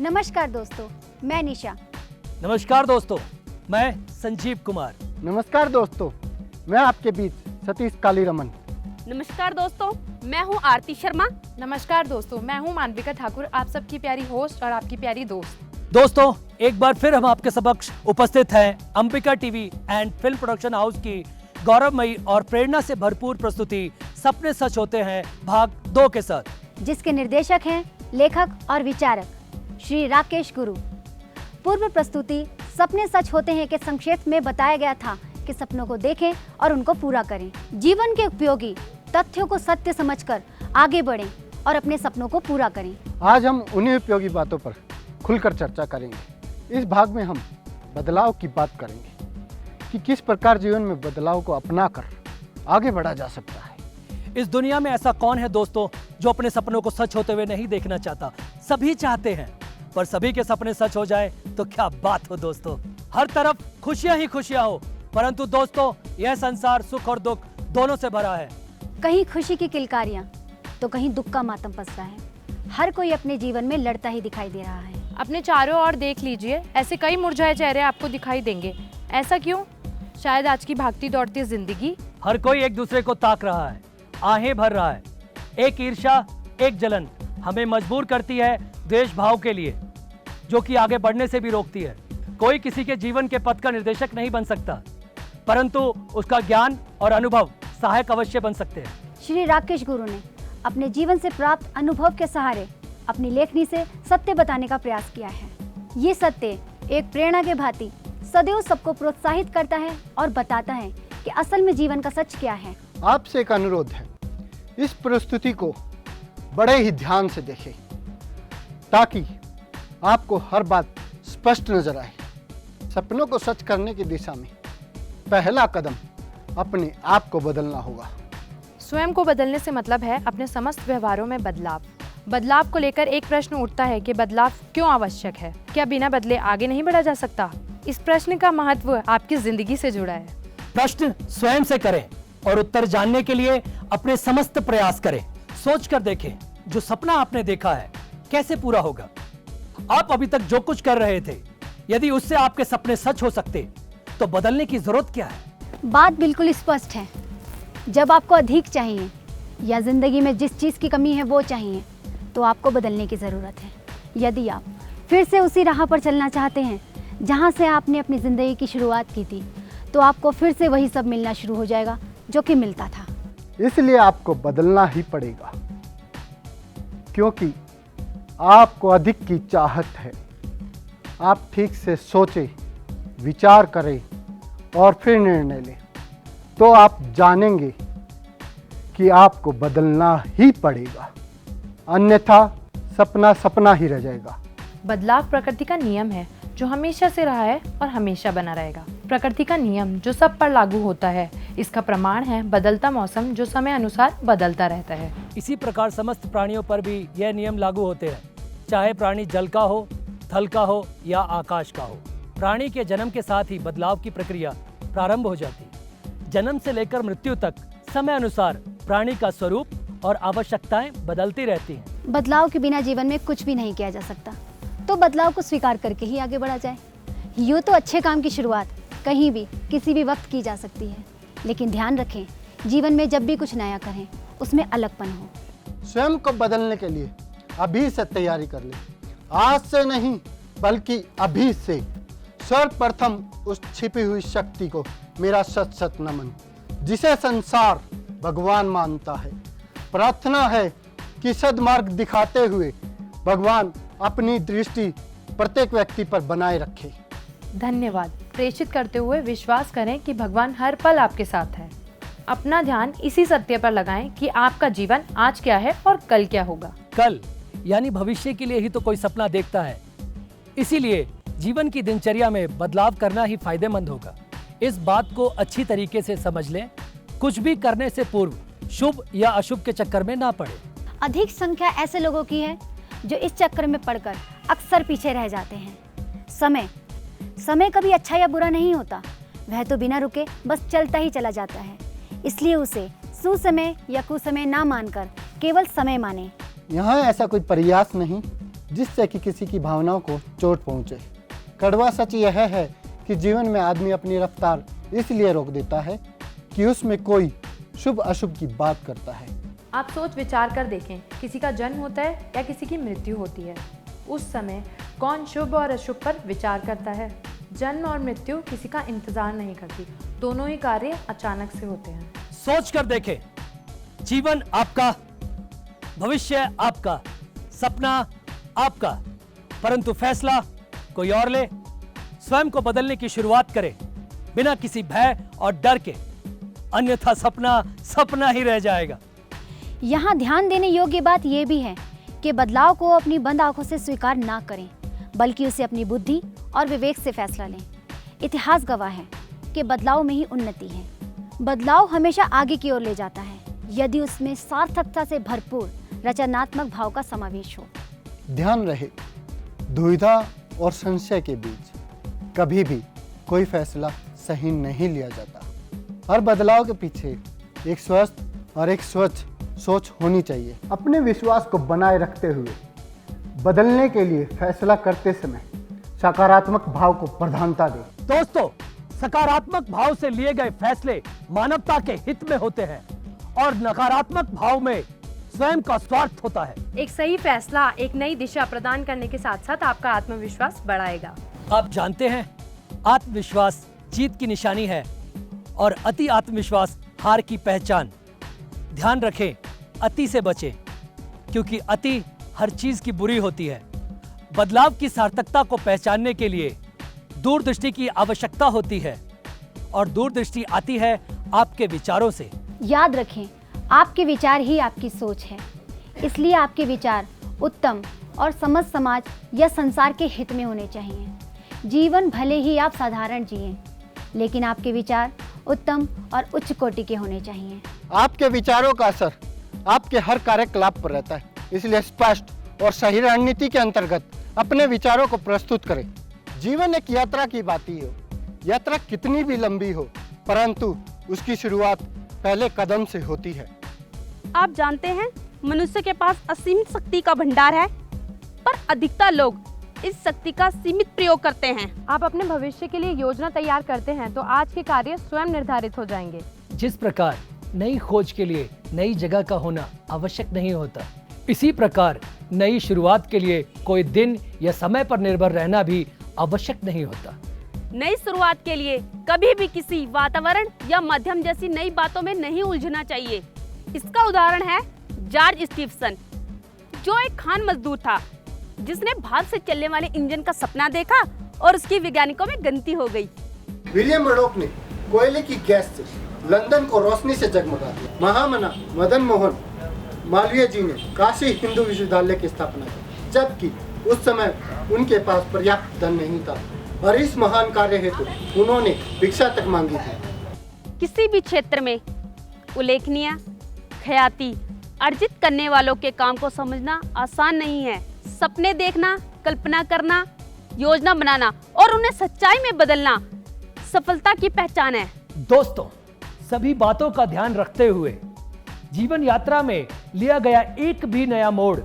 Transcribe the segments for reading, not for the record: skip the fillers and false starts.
नमस्कार दोस्तों, मैं निशा। नमस्कार दोस्तों, मैं संजीव कुमार। नमस्कार दोस्तों, मैं आपके बीच सतीश कालीरमन। नमस्कार दोस्तों, मैं हूं आरती शर्मा। नमस्कार दोस्तों, मैं हूं मानविका ठाकुर, आप सबकी प्यारी होस्ट और आपकी प्यारी दोस्त। दोस्तों, एक बार फिर हम आपके समक्ष उपस्थित हैं Ambika TV and film production house की गौरवमयी और प्रेरणा से भरपूर प्रस्तुति सपने सच होते हैं भाग 2 के साथ, जिसके निर्देशक हैं लेखक और विचारक श्री राकेश गुरु। पूर्व प्रस्तुति सपने सच होते हैं के संक्षेप में बताया गया था कि सपनों को देखें और उनको पूरा करें। जीवन के उपयोगी तथ्यों को सत्य समझकर आगे बढ़ें और अपने सपनों को पूरा करें। आज हम उन्हीं उपयोगी बातों पर खुलकर चर्चा करेंगे। इस भाग में हम बदलाव की बात करेंगे कि किस प्रकार जीवन में बदलाव को अपनाकर आगे बढ़ा जा सकता है। इस दुनिया में ऐसा कौन है दोस्तों जो अपने सपनों को सच होते हुए नहीं देखना चाहता? सभी चाहते हैं, पर सभी के सपने सच हो जाए तो क्या बात हो दोस्तों। हर तरफ खुशियां ही खुशियां हो, परंतु दोस्तों यह संसार सुख और दुख दोनों से भरा है। कहीं खुशी की किलकारियां तो कहीं दुख का मातम पसरा है। हर कोई अपने जीवन में लड़ता ही दिखाई दे रहा है। अपने चारों ओर देख लीजिए, ऐसे कई मुरझाए चेहरे आपको दिखाई देंगे। ऐसा क्यों? शायद आज की भागती दौड़ती जिंदगी। हर कोई एक दूसरे को ताक रहा है, आहें भर रहा है। एक ईर्ष्या, एक जलन हमें मजबूर करती है द्वेष भाव के लिए, जो कि आगे बढ़ने से भी रोकती है। कोई किसी के जीवन के पथ का निर्देशक नहीं बन सकता, परंतु उसका ज्ञान और अनुभव सहायक अवश्य बन सकते हैं। श्री राकेश गुरु ने अपने जीवन से प्राप्त अनुभव के सहारे अपनी लेखनी से सत्य बताने का प्रयास किया है। ये सत्य एक प्रेरणा के भांति सदैव सबको प्रोत्साहित करता है और बताता है कि असल में जीवन का सच क्या है। आपसे एक अनुरोध है, इस प्रस्तुति को बड़े ही ध्यान से देखें ताकि आपको हर बात स्पष्ट नजर आए। सपनों को सच करने की दिशा में पहला कदम अपने आप को बदलना होगा। स्वयं को बदलने से मतलब है अपने समस्त व्यवहारों में बदलाव। बदलाव को लेकर एक प्रश्न उठता है कि बदलाव क्यों आवश्यक है? क्या बिना बदले आगे नहीं बढ़ा जा सकता? इस प्रश्न का महत्व आपकी जिंदगी से जुड़ा है। प्रश्न स्वयं से करें और उत्तर जानने के लिए अपने समस्त प्रयास करें। सोच कर देखें, जो सपना आपने देखा है कैसे पूरा होगा। आप अभी तक जो कुछ कर रहे थे, यदि उससे आपके सपने सच हो सकते तो बदलने की जरूरत क्या है? बात बिल्कुल स्पष्ट है। जब आपको अधिक चाहिए या जिंदगी में जिस चीज़ की कमी है वो चाहिए, तो आपको बदलने की ज़रूरत है। यदि आप फिर से उसी राह पर चलना चाहते हैं जहां से आपने अपनी ज़िंदगी की शुरुआत की थी, तो आपको फिर से वही सब मिलना शुरू हो जाएगा जो कि मिलता था। इसलिए आपको बदलना ही पड़ेगा, क्योंकि आपको अधिक की चाहत है। आप ठीक से सोचें, विचार करें और फिर निर्णय लें, तो आप जानेंगे कि आपको बदलना ही पड़ेगा, अन्यथा सपना सपना ही रह जाएगा। बदलाव प्रकृति का नियम है जो हमेशा से रहा है और हमेशा बना रहेगा। प्रकृति का नियम जो सब पर लागू होता है, इसका प्रमाण है बदलता मौसम जो समय अनुसार बदलता रहता है। इसी प्रकार समस्त प्राणियों पर भी यह नियम लागू होते हैं, चाहे प्राणी जल का हो, थल का हो या आकाश का हो। प्राणी के जन्म के साथ ही बदलाव की प्रक्रिया प्रारंभ हो जाती है। जन्म से लेकर मृत्यु तक समय अनुसार प्राणी का स्वरूप और आवश्यकताएं बदलती रहती हैं। बदलाव के बिना जीवन में कुछ भी नहीं किया जा सकता, तो बदलाव को स्वीकार करके ही आगे बढ़ा जाए। यूँ तो अच्छे काम की शुरुआत कहीं भी किसी भी वक्त की जा सकती है, लेकिन ध्यान रखें, जीवन में जब भी कुछ नया करें उसमें अलगपन हो। स्वयं को बदलने के लिए अभी से तैयारी कर लें। आज से नहीं बल्कि अभी से। सर्वप्रथम उस छिपी हुई शक्ति को मेरा सत सत नमन, जिसे संसार भगवान मानता है। प्रार्थना है कि सद्मार्ग दिखाते हुए भगवान अपनी दृष्टि प्रत्येक व्यक्ति पर बनाए रखे। धन्यवाद। प्रेषित करते हुए विश्वास करें कि भगवान हर पल आपके साथ है। अपना ध्यान इसी सत्य पर लगाएं कि आपका जीवन आज क्या है और कल क्या होगा। कल यानी भविष्य के लिए ही तो कोई सपना देखता है, इसीलिए जीवन की दिनचर्या में बदलाव करना ही फायदेमंद होगा। इस बात को अच्छी तरीके से समझ लें, कुछ भी करने से पूर्व शुभ या अशुभ के चक्कर में ना पड़े। अधिक संख्या ऐसे लोगों की है जो इस चक्कर में पड़कर अक्सर पीछे रह जाते हैं। समय कभी अच्छा या बुरा नहीं होता, वह तो बिना रुके बस चलता ही चला जाता है। इसलिए उसे सुसमय या कुसमय ना मानकर केवल समय माने। यहाँ ऐसा कोई प्रयास नहीं जिससे कि किसी की भावनाओं को चोट पहुंचे। कड़वा सच यह है कि जीवन में आदमी अपनी रफ्तार इसलिए रोक देता है कि उसमें कोई शुभ अशुभ की बात करता है। आप सोच विचार कर देखें, किसी का जन्म होता है या किसी की मृत्यु होती है, उस समय कौन शुभ और अशुभ पर विचार करता है? जन्म और मृत्यु किसी का इंतजार नहीं करती, दोनों ही कार्य अचानक से होते हैं। सोच कर देखें, जीवन आपका, भविष्य आपका, सपना आपका, परंतु फैसला कोई और ले। स्वयं को बदलने की शुरुआत करें बिना किसी भय और डर के, अन्यथा सपना सपना ही रह जाएगा। यहाँ ध्यान देने योग्य बात यह भी है कि बदलाव को अपनी बंद आंखों से स्वीकार ना करें, बल्कि उसे अपनी बुद्धि और विवेक से फैसला लें। इतिहास गवाह है कि बदलाव में ही उन्नति है। बदलाव हमेशा आगे की ओर ले जाता है यदि उसमें सार्थकता से भरपूर रचनात्मक भाव का समावेश हो। ध्यान रहे, दुविधा और संशय के बीच कभी भी कोई फैसला सही नहीं लिया जाता। हर बदलाव के पीछे एक स्वस्थ और एक स्वच्छ सोच होनी चाहिए। अपने विश्वास को बनाए रखते हुए बदलने के लिए फैसला करते समय सकारात्मक भाव को प्रधानता दें। दोस्तों, सकारात्मक भाव से लिए गए फैसले मानवता के हित में होते हैं और नकारात्मक भाव में स्वयं का स्वार्थ होता है। एक सही फैसला एक नई दिशा प्रदान करने के साथ साथ आपका आत्मविश्वास बढ़ाएगा। आप जानते हैं, आत्मविश्वास जीत की निशानी है और अति आत्मविश्वास हार की पहचान। ध्यान रखें, अति से बचें, क्योंकि अति हर चीज की बुरी होती है। बदलाव की सार्थकता को पहचानने के लिए दूरदृष्टि की आवश्यकता होती है और दूरदृष्टि आती है आपके विचारों से। याद रखें, आपके विचार ही आपकी सोच है, इसलिए आपके विचार उत्तम और समझ समाज या संसार के हित में होने चाहिए। जीवन भले ही आप साधारण जिएं, लेकिन आपके विचार उत्तम और उच्च कोटि के होने चाहिए। आपके विचारों का असर आपके हर कार्यकलाप पर रहता है, इसलिए स्पष्ट और सही रणनीति के अंतर्गत अपने विचारों को प्रस्तुत करें। जीवन एक यात्रा की बात ही हो, यात्रा कितनी भी लंबी हो, परंतु उसकी शुरुआत पहले कदम से होती है। आप जानते हैं, मनुष्य के पास असीमित शक्ति का भंडार है, पर अधिकतर लोग इस शक्ति का सीमित प्रयोग करते हैं। आप अपने भविष्य के लिए योजना तैयार करते हैं तो आज के कार्य स्वयं निर्धारित हो जाएंगे। जिस प्रकार नई खोज के लिए नई जगह का होना आवश्यक नहीं होता, इसी प्रकार नई शुरुआत के लिए कोई दिन या समय पर निर्भर रहना भी आवश्यक नहीं होता। नई शुरुआत के लिए कभी भी किसी वातावरण या माध्यम जैसी नई बातों में नहीं उलझना चाहिए। इसका उदाहरण है जॉर्ज स्टीफसन, जो एक खान मजदूर था जिसने भाप से चलने वाले इंजन का सपना देखा और उसकी वैज्ञानिकों में गलती हो गई। विलियम मर्डॉक ने कोयले की गैस से लंदन को रोशनी से जगमगा दिया। महामना मदन मोहन मालवीय जी ने काशी हिंदू विश्वविद्यालय की स्थापना की, जबकि उस समय उनके पास पर्याप्त धन नहीं था और इस महान कार्य हेतु उन्होंने भिक्षा तक मांगी थी। किसी भी क्षेत्र में उल्लेखनीय ख्याति अर्जित करने वालों के काम को समझना आसान नहीं है। सपने देखना, कल्पना करना, योजना बनाना और उन्हें सच्चाई में बदलना सफलता की पहचान है। दोस्तों, सभी बातों का ध्यान रखते हुए जीवन यात्रा में लिया गया एक भी नया मोड़,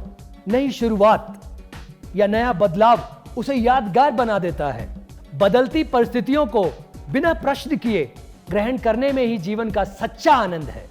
नई शुरुआत या नया बदलाव उसे यादगार बना देता है। बदलती परिस्थितियों को बिना प्रश्न किए ग्रहण करने में ही जीवन का सच्चा आनंद है।